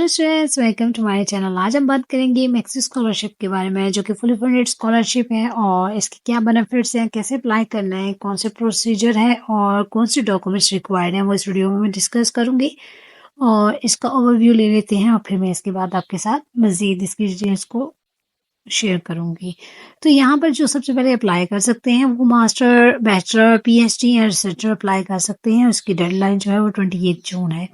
Students, welcome to my channel. आज हम बात करेंगे मैक्सी स्कॉलरशिप के बारे में, जो कि फुली फंडेड स्कॉलरशिप है और इसके क्या बेनिफिट्स हैं, कैसे अप्लाई करना है, कौन से प्रोसीजर है और कौन से डॉक्यूमेंट्स रिक्वायर्ड हैं, वो इस वीडियो में मैं डिस्कस करूंगी। और इसका ओवरव्यू ले लेते हैं और फिर मैं इसके बाद आपके साथ मज़ीद इसकी डिटेल्स को शेयर करूंगी। तो यहाँ पर जो सबसे पहले अप्लाई कर सकते हैं वो मास्टर, बैचलर, पीएचडी या रिसर्चर अप्लाई कर सकते हैं। उसकी डेडलाइन जो है वो 28 जून है।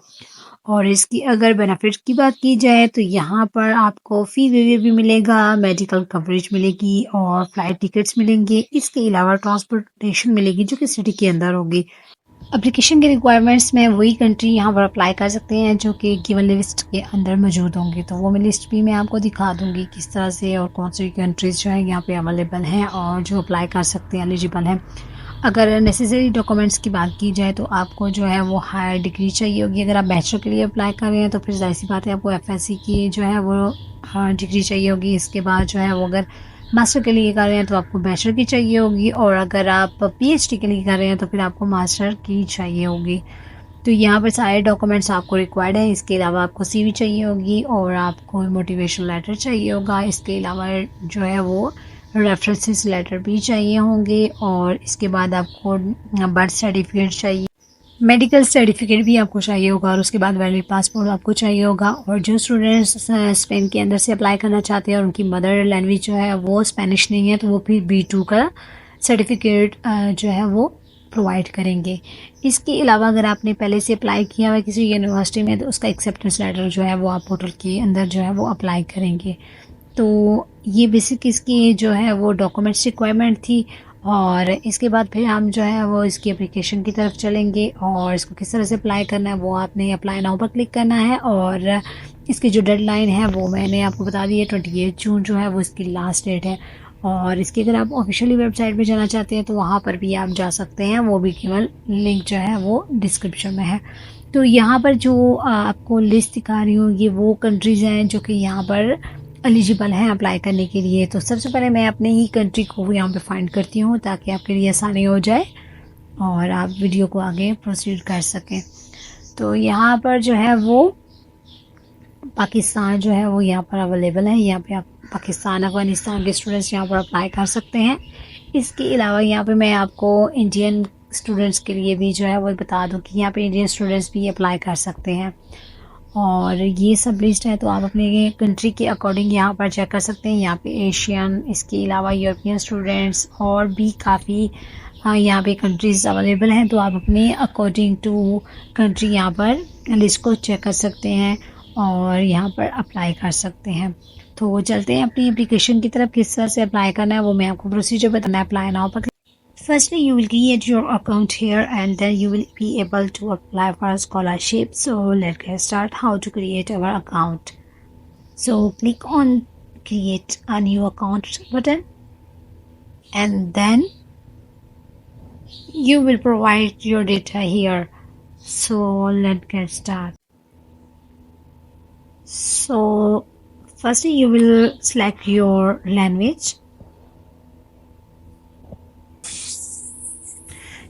और इसकी अगर बेनिफिट की बात की जाए तो यहाँ पर आपको फ़ी वेवर भी मिलेगा, मेडिकल कवरेज मिलेगी और फ्लाइट टिकट्स मिलेंगे। इसके अलावा ट्रांसपोर्टेशन मिलेगी जो कि सिटी के अंदर होगी। एप्लीकेशन के रिक्वायरमेंट्स में वही कंट्री यहाँ पर अप्लाई कर सकते हैं जो कि गिवन लिस्ट के अंदर मौजूद होंगी। तो वो मैं लिस्ट भी मैं आपको दिखा दूँगी किस तरह से और कौन सी कंट्रीज़ जो है यहाँ पे अवेलेबल हैं और जो अप्लाई कर सकते हैं, एलिजिबल हैं। अगर नेसेसरी डॉक्यूमेंट्स की बात की जाए तो आपको जो है वो हायर डिग्री चाहिए होगी। अगर आप बैचलर के लिए अप्लाई कर रहे हैं तो फिर ज़ाहिर सी बात है आपको एफएससी की जो है वो डिग्री चाहिए होगी। इसके बाद जो है वो अगर मास्टर के लिए कर रहे हैं तो आपको बैचलर की चाहिए होगी और अगर आप पीएचडी के लिए कर रहे हैं तो फिर आपको मास्टर की चाहिए होगी। तो यहाँ पर सारे डॉक्यूमेंट्स आपको रिक्वायर्ड है। इसके अलावा आपको सीवी चाहिए होगी और आपको मोटिवेशनल लेटर चाहिए होगा। इसके अलावा जो है वो रेफरेंसेस लेटर भी चाहिए होंगे और इसके बाद आपको बर्थ सर्टिफिकेट चाहिए, मेडिकल सर्टिफिकेट भी आपको चाहिए होगा और उसके बाद वैलिड पासपोर्ट आपको चाहिए होगा। और जो स्टूडेंट्स स्पेन के अंदर से अप्लाई करना चाहते हैं और उनकी मदर लैंग्वेज जो है वो स्पेनिश नहीं है तो वो फिर B2 का सर्टिफिकेट जो है वो प्रोवाइड करेंगे। इसके अलावा अगर आपने पहले से अप्लाई किया हुआ है किसी यूनिवर्सिटी में तो उसका एक्सेप्टेंस लेटर जो है वो आप पोर्टल के अंदर जो है वो अप्लाई करेंगे। तो ये बेसिक इसकी जो है वो डॉक्यूमेंट्स रिक्वायरमेंट थी। और इसके बाद फिर हम जो है वो इसकी एप्लीकेशन की तरफ चलेंगे और इसको किस तरह से अप्लाई करना है वो आपने अप्लाई नाउ पर क्लिक करना है। और इसकी जो डेडलाइन है वो मैंने आपको बता दी है, 28 जून जो है वो इसकी लास्ट डेट है। और इसकी अगर आप ऑफिशियली वेबसाइट पे जाना चाहते हैं तो वहाँ पर भी आप जा सकते हैं, वो भी केवल लिंक जो है वो डिस्क्रिप्शन में है। तो यहाँ पर जो आपको लिस्ट दिखा रही हूँ ये वो कंट्रीज़ हैं जो कि यहाँ पर एलिजिबल हैं अप्लाई करने के लिए। तो सबसे पहले मैं अपने ही कंट्री को यहाँ पे फाइंड करती हूँ ताकि आपके लिए आसानी हो जाए और आप वीडियो को आगे प्रोसीड कर सकें। तो यहाँ पर जो है वो पाकिस्तान जो है वो यहाँ पर अवेलेबल है। यहाँ पे आप पाकिस्तान, अफ़गानिस्तान के स्टूडेंट्स यहाँ पर अप्लाई कर सकते हैं। इसके अलावा यहाँ पे मैं आपको इंडियन स्टूडेंट्स के लिए भी जो है वो बता दूँ कि यहाँ पे इंडियन स्टूडेंट्स भी अप्लाई कर सकते हैं। और ये सब लिस्ट है तो आप अपने कंट्री के अकॉर्डिंग यहाँ पर चेक कर सकते हैं। यहाँ पे एशियन, इसके अलावा यूरोपियन स्टूडेंट्स और भी काफ़ी यहाँ पे कंट्रीज़ अवेलेबल हैं। तो आप अपने अकॉर्डिंग टू कंट्री यहाँ पर लिस्ट को चेक कर सकते हैं और यहाँ पर अप्लाई कर सकते हैं। तो चलते हैं अपनी एप्लीकेशन की तरफ। किस तरह से अप्लाई करना है वो मैं आपको प्रोसीजर बताना है। अप्लाई नाउ पर firstly you will create your account here and then you will be able to apply for a scholarship. So let's get start how to create our account. So click on create a new account button and then you will provide your data here. So let's get start. So firstly you will select your language,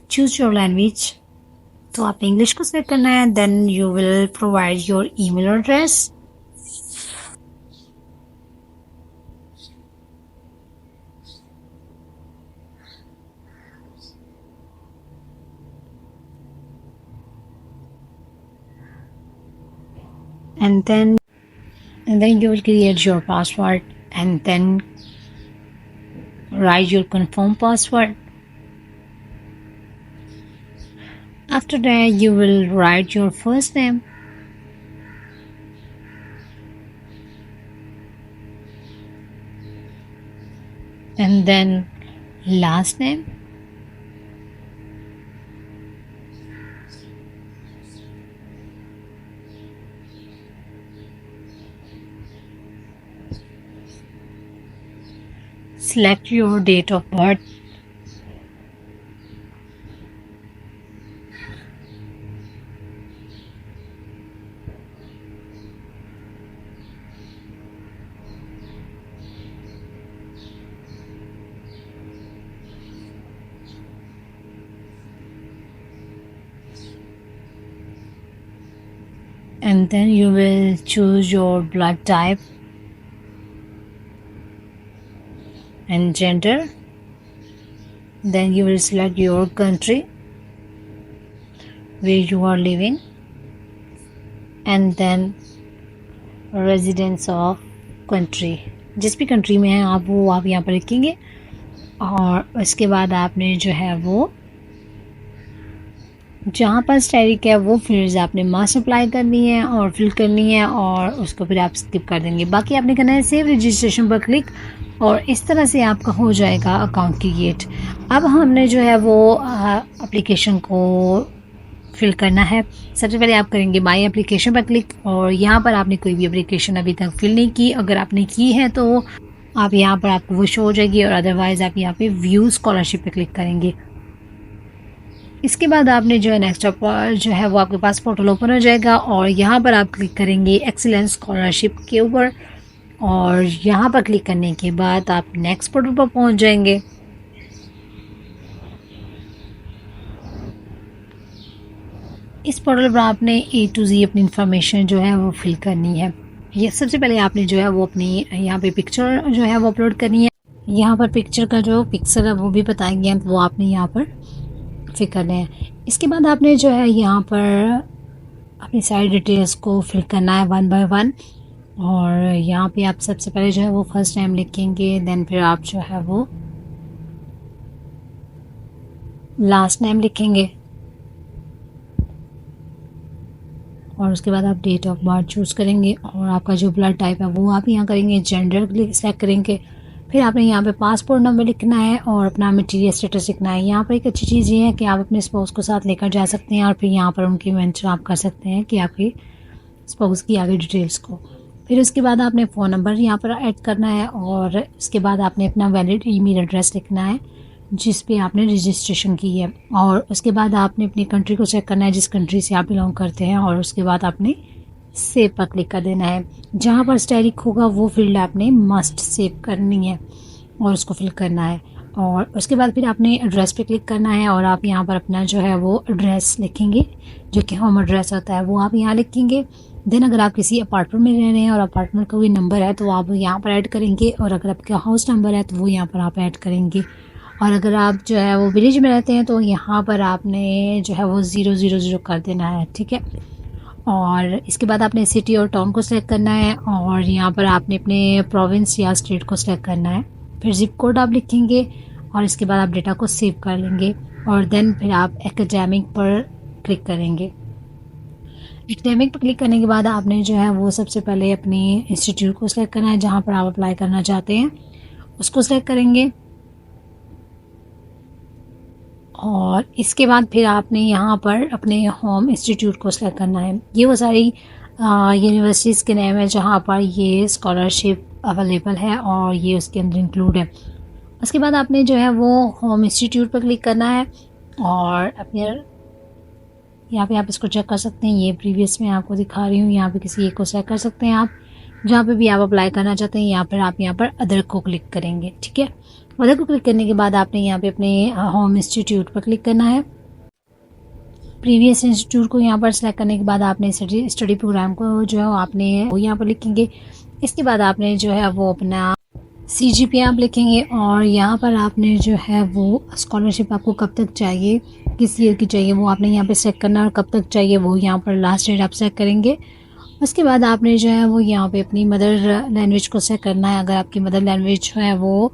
choose your language. तो आपने English को select करना है। Then you will provide your email address, and then you will create your password and then write your confirm password. After that you will write your first name, and then last name, select your date of birth, and then you will choose your blood type and gender. Then you will select your country where you are living, and then residence of country, जिस भी country में हैं आप यहाँ पर लिखेंगे। और उसके बाद आपने जो है वो जहाँ पर स्टैटिक है वो फील्ड्स आपने मस्ट अप्लाई करनी है और फिल करनी है, और उसको फिर आप स्किप कर देंगे। बाकी आपने करना है सेव रजिस्ट्रेशन पर क्लिक, और इस तरह से आपका हो जाएगा अकाउंट क्रिएट। अब हमने जो है वो एप्लीकेशन को फिल करना है। सबसे पहले आप करेंगे माई एप्लीकेशन पर क्लिक, और यहाँ पर आपने कोई भी एप्लीकेशन अभी तक फिल नहीं की। अगर आपने की है तो आप यहाँ पर आपको वो शो हो जाएगी, और अदरवाइज़ आप यहाँ पे व्यू स्कॉलरशिप पे क्लिक करेंगे। इसके बाद आपने जो है नेक्स्ट जो है वो आपके पास पोर्टल ओपन हो जाएगा, और यहाँ पर आप क्लिक करेंगे एक्सीलेंस स्कॉलरशिप के ऊपर, और यहाँ पर क्लिक करने के बाद आप नेक्स्ट पोर्टल पर पहुँच जाएंगे। इस पोर्टल पर आपने A to Z अपनी इन्फॉर्मेशन जो है वो फिल करनी है। ये सबसे पहले आपने जो है वो अपनी यहाँ पे पिक्चर जो है वो अपलोड करनी है। यहाँ पर पिक्चर का जो पिक्सल है वो भी बताएंगे, वो आपने यहाँ पर फिल करने हैं। इसके बाद आपने जो है यहाँ पर अपनी सारी डिटेल्स को फिल करना है 1 by 1, और यहाँ पे आप सबसे पहले जो है वो फर्स्ट नेम लिखेंगे, देन फिर आप जो है वो लास्ट नेम लिखेंगे, और उसके बाद आप डेट ऑफ बर्थ चूज़ करेंगे, और आपका जो ब्लड टाइप है वो आप यहाँ करेंगे, जेंडर सेलेक्ट करेंगे। फिर आपने यहाँ पे पासपोर्ट नंबर लिखना है और अपना मटीरियल स्टेटस लिखना है। यहाँ पर एक अच्छी चीज़ ये है कि आप अपने स्पाउस को साथ लेकर जा सकते हैं, और फिर यहाँ पर उनकी मेंशन आप कर सकते हैं कि आपके स्पाउस की आगे डिटेल्स को। फिर उसके बाद आपने फ़ोन नंबर यहाँ पर ऐड करना है, और उसके बाद आपने अपना वैलिड ईमेल एड्रेस लिखना है जिस पे आपने रजिस्ट्रेशन की है, और उसके बाद आपने अपनी कंट्री को चेक करना है जिस कंट्री से आप बिलोंग करते हैं, और उसके बाद आपने सेव पर क्लिक कर देना है। जहाँ पर स्टैटिक होगा वो फील्ड आपने मस्ट सेव करनी है और उसको फिल करना है, और उसके बाद फिर आपने एड्रेस पे क्लिक करना है, और आप यहाँ पर अपना जो है वो एड्रेस लिखेंगे जो कि होम एड्रेस होता है वो आप यहाँ लिखेंगे। देन अगर आप किसी अपार्टमेंट में रह रहे हैं और अपार्टमेंट का कोई नंबर है तो आप यहाँ पर ऐड करेंगे, और अगर आपका हाउस नंबर है तो वो यहाँ पर आप ऐड करेंगे। और अगर आप जो है वो विलेज में रहते हैं तो यहाँ पर आपने जो है वो 000 कर देना है, ठीक है। और इसके बाद आपने सिटी और टाउन को सिलेक्ट करना है, और यहाँ पर आपने अपने प्रोविंस या स्टेट को सिलेक्ट करना है। फिर जिप कोड आप लिखेंगे, और इसके बाद आप डेटा को सेव कर लेंगे, और देन फिर आप एकेडमिक पर क्लिक करेंगे। एकेडमिक पर क्लिक करने के बाद आपने जो है वो सबसे पहले अपने इंस्टीट्यूट को सिलेक्ट करना है जहाँ पर आप अप्लाई करना चाहते हैं, उसको सिलेक्ट करेंगे। और इसके बाद फिर आपने यहाँ पर अपने होम इंस्टीट्यूट को सिलेक्ट करना है। ये वो सारी यूनिवर्सिटीज़ के नेम है जहाँ पर ये स्कॉलरशिप अवेलेबल है, और ये उसके अंदर इंक्लूड है। उसके बाद आपने जो है वो होम इंस्टीट्यूट पर क्लिक करना है, और अपने यहाँ पे आप इसको चेक कर सकते हैं। ये प्रीवियस में आपको दिखा रही हूँ, यहाँ पे किसी एक को सेलेक्ट कर सकते हैं आप, जहाँ पे भी आप अप्लाई करना चाहते हैं। यहाँ पर आप यहाँ पर अदर को क्लिक करेंगे, ठीक है। अदर को क्लिक करने के बाद आपने यहाँ पे अपने होम इंस्टीट्यूट पर क्लिक करना है। प्रीवियस इंस्टीट्यूट को यहाँ पर सेलेक्ट करने के बाद आपने स्टडी प्रोग्राम को जो है आपने वो यहाँ पर लिखेंगे। इसके बाद आपने जो है वो अपना CGPA आप लिखेंगे, और यहाँ पर आपने जो है वो स्कॉलरशिप आपको कब तक चाहिए, किस ईयर की चाहिए वो आपने यहाँ पे सेलेक्ट करना है, और कब तक चाहिए वो यहाँ पर लास्ट डेट आप सेलेक्ट करेंगे। उसके बाद आपने जो है वो यहाँ पे अपनी मदर लैंग्वेज को सेलेक्ट करना है। अगर आपकी मदर लैंग्वेज जो है वो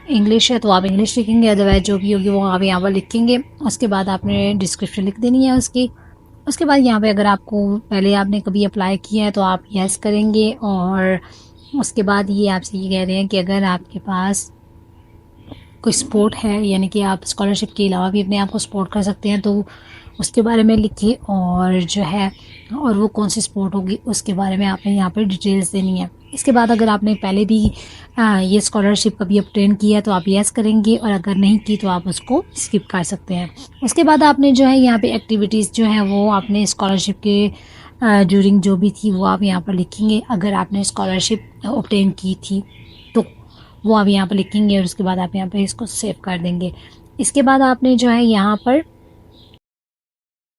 इंग्लिश है तो आप इंग्लिश लिखेंगे, अदरवाइज जो भी होगी वो आप यहाँ पर लिखेंगे। उसके बाद आपने डिस्क्रिप्शन लिख देनी है उसकी। उसके बाद यहाँ पे अगर आपको पहले आपने कभी अप्लाई किया है तो आप यस करेंगे, और उसके बाद ये आपसे ये कह रहे हैं कि अगर आपके पास कोई सपोर्ट है, यानी कि आप स्कॉलरशिप के अलावा भी अपने आप को सपोर्ट कर सकते हैं, तो उसके बारे में लिखिए, और जो है और वो कौन सी सपोर्ट होगी उसके बारे में आपने यहाँ पर डिटेल्स देनी है। इसके बाद अगर आपने पहले भी ये स्कॉलरशिप कभी ऑब्टेन किया है तो आप यस करेंगे, और अगर नहीं की तो आप उसको स्किप कर सकते हैं। उसके बाद आपने जो है यहाँ पे एक्टिविटीज़ जो है वो आपने स्कॉलरशिप के ड्यूरिंग जो भी थी वो आप यहाँ पर लिखेंगे। अगर आपने स्कॉलरशिप ऑब्टेन की थी तो वो आप यहाँ पर लिखेंगे, और उसके बाद आप यहाँ पर इसको सेव कर देंगे। इसके बाद आपने जो है यहाँ पर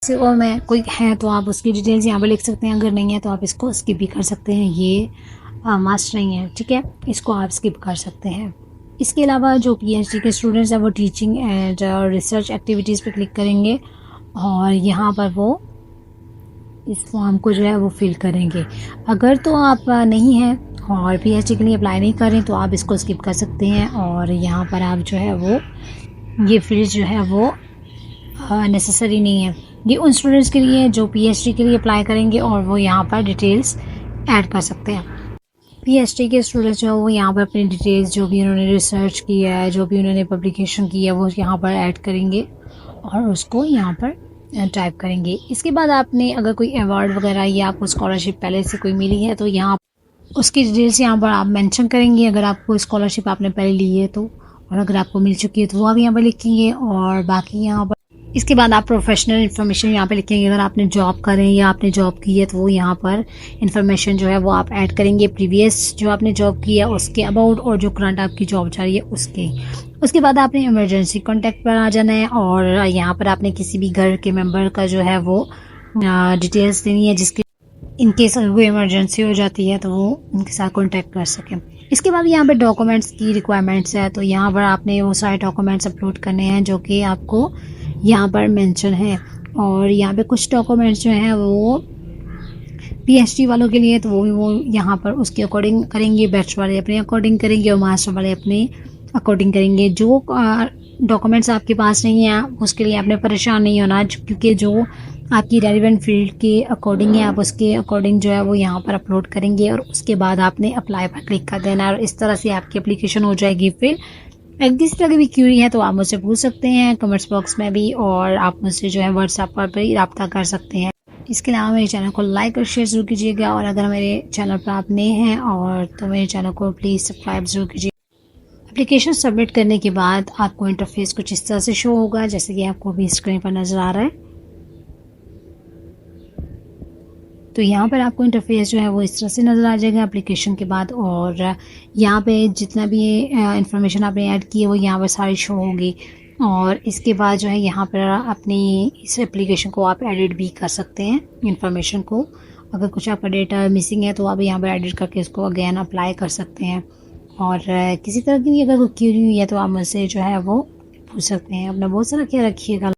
किसी और में कोई है तो आप उसकी डिटेल्स यहाँ पे लिख सकते हैं, अगर नहीं है तो आप इसको स्किप भी कर सकते हैं। ये मस्ट नहीं है, ठीक है, इसको आप स्किप कर सकते हैं। इसके अलावा जो पीएचडी के स्टूडेंट्स हैं वो टीचिंग एंड रिसर्च एक्टिविटीज़ पे क्लिक करेंगे और यहाँ पर वो इस फॉर्म को जो है वो फिल करेंगे। अगर तो आप नहीं हैं और पीएचडी के लिए अप्लाई नहीं कर रहे तो आप इसको स्किप कर सकते हैं और यहाँ पर आप जो है वो ये फील्ड जो है वो नेसेसरी नहीं है। ये उन स्टूडेंट्स के लिए जो पीएचडी के लिए अप्लाई करेंगे और वो यहाँ पर डिटेल्स ऐड कर सकते हैं। पीएचडी के स्टूडेंट्स जो है वो यहाँ पर अपनी डिटेल्स जो भी उन्होंने रिसर्च किया है, जो भी उन्होंने पब्लिकेशन की है, वो यहाँ पर ऐड करेंगे और उसको यहाँ पर टाइप करेंगे। इसके बाद आपने अगर कोई अवार्ड वगैरह या आपको स्कॉलरशिप पहले से कोई मिली है तो यहाँ उसकी डिटेल्स यहाँ पर आप मेंशन करेंगे, अगर आपको स्कॉलरशिप आपने पहले ली है तो, और अगर आपको मिल चुकी है तो वो आप यहाँ पर लिखेंगे। और बाकी यहाँ पर इसके बाद आप प्रोफेशनल इन्फॉर्मेशन यहाँ पे लिखेंगे, अगर आपने जॉब करें या आपने जॉब की है तो वो यहाँ पर इन्फॉर्मेशन जो है वो आप ऐड करेंगे, प्रीवियस जो आपने जॉब की है उसके अबाउट और जो करंट आपकी जॉब जा रही है उसके। उसके बाद आपने इमरजेंसी कॉन्टैक्ट पर आ जाना है और यहाँ पर आपने किसी भी घर के मेम्बर का जो है वो डिटेल्स देनी है, जिसके इनकेस अगर कोई इमरजेंसी हो जाती है तो वो उनके साथ कॉन्टैक्ट कर सकें। इसके बाद यहाँ पे डॉक्यूमेंट्स की रिक्वायरमेंट्स है, तो यहाँ पर आपने वो सारे डॉक्यूमेंट्स अपलोड करने हैं जो कि आपको यहाँ पर मेंशन है। और यहाँ पे कुछ डॉक्यूमेंट्स जो हैं वो पीएचडी वालों के लिए तो वो यहाँ पर उसके अकॉर्डिंग करेंगे, बैचलर वाले अपने अकॉर्डिंग करेंगे और मास्टर वाले अपने अकॉर्डिंग करेंगे। जो डॉक्यूमेंट्स आपके पास नहीं है उसके लिए आपने परेशान नहीं होना, क्योंकि जो आपकी रेलिवेंट फील्ड के अकॉर्डिंग है आप उसके अकॉर्डिंग जो है वो यहाँ पर अपलोड करेंगे और उसके बाद आपने अप्लाई पर क्लिक कर देना है और इस तरह से आपकी एप्लीकेशन हो जाएगी। फिर अगर किसी तरह की भी क्यूरी है तो आप मुझसे पूछ सकते हैं कमेंट्स बॉक्स में भी, और आप मुझसे जो है व्हाट्सएप पर भी रब्ता कर सकते हैं। इसके अलावा मेरे चैनल को लाइक और शेयर ज़रूर कीजिएगा, और अगर मेरे चैनल पर आप नए हैं और तो मेरे चैनल को प्लीज़ सब्सक्राइब ज़रूर कीजिए। एप्लीकेशन सबमिट करने के बाद आपको इंटरफेस कुछ इस तरह से शो होगा जैसे कि आपको अभी स्क्रीन पर नज़र आ रहा है। तो यहाँ पर आपको इंटरफेस जो है वो इस तरह से नज़र आ जाएगा एप्लीकेशन के बाद, और यहाँ पे जितना भी इंफॉर्मेशन आपने ऐड की है वो यहाँ पर सारी शो होगी। और इसके बाद जो है यहाँ पर अपनी इस एप्लीकेशन को आप एडिट भी कर सकते हैं इंफॉर्मेशन को। अगर कुछ आपका डेटा मिसिंग है तो आप यहाँ पर एडिट करके उसको अगेन अप्लाई कर सकते हैं। और किसी तरह की भी अगर कोई क्वेरी हुई है तो आप मुझसे जो है वो पूछ सकते हैं। अपना बहुत सारा ख्याल रखिएगा।